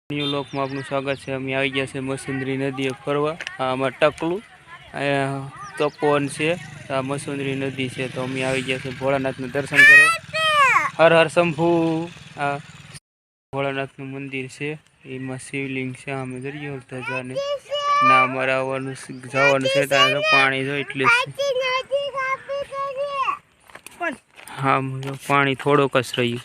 ન્યू લોકમાં આપનું સ્વાગત છે। અમે આવી ગયા છે મસુંદરી નદીએ ફરવા। આમાં ટકલું અહીંયા તપોવન છે। આ મસુંદરી નદી છે તો અમે આવી ગયા છે ભોળાનાથનું દર્શન કરવા। હર હર શંભુ। આ ભોળાનાથનું મંદિર છે, એમાં શિવલિંગ છે। અમે દરિયો ધજાને ના અમારે આવવાનું જવાનું છે ત્યાં પાણી જો એટલે હા પાણી થોડોક જ રહ્યું।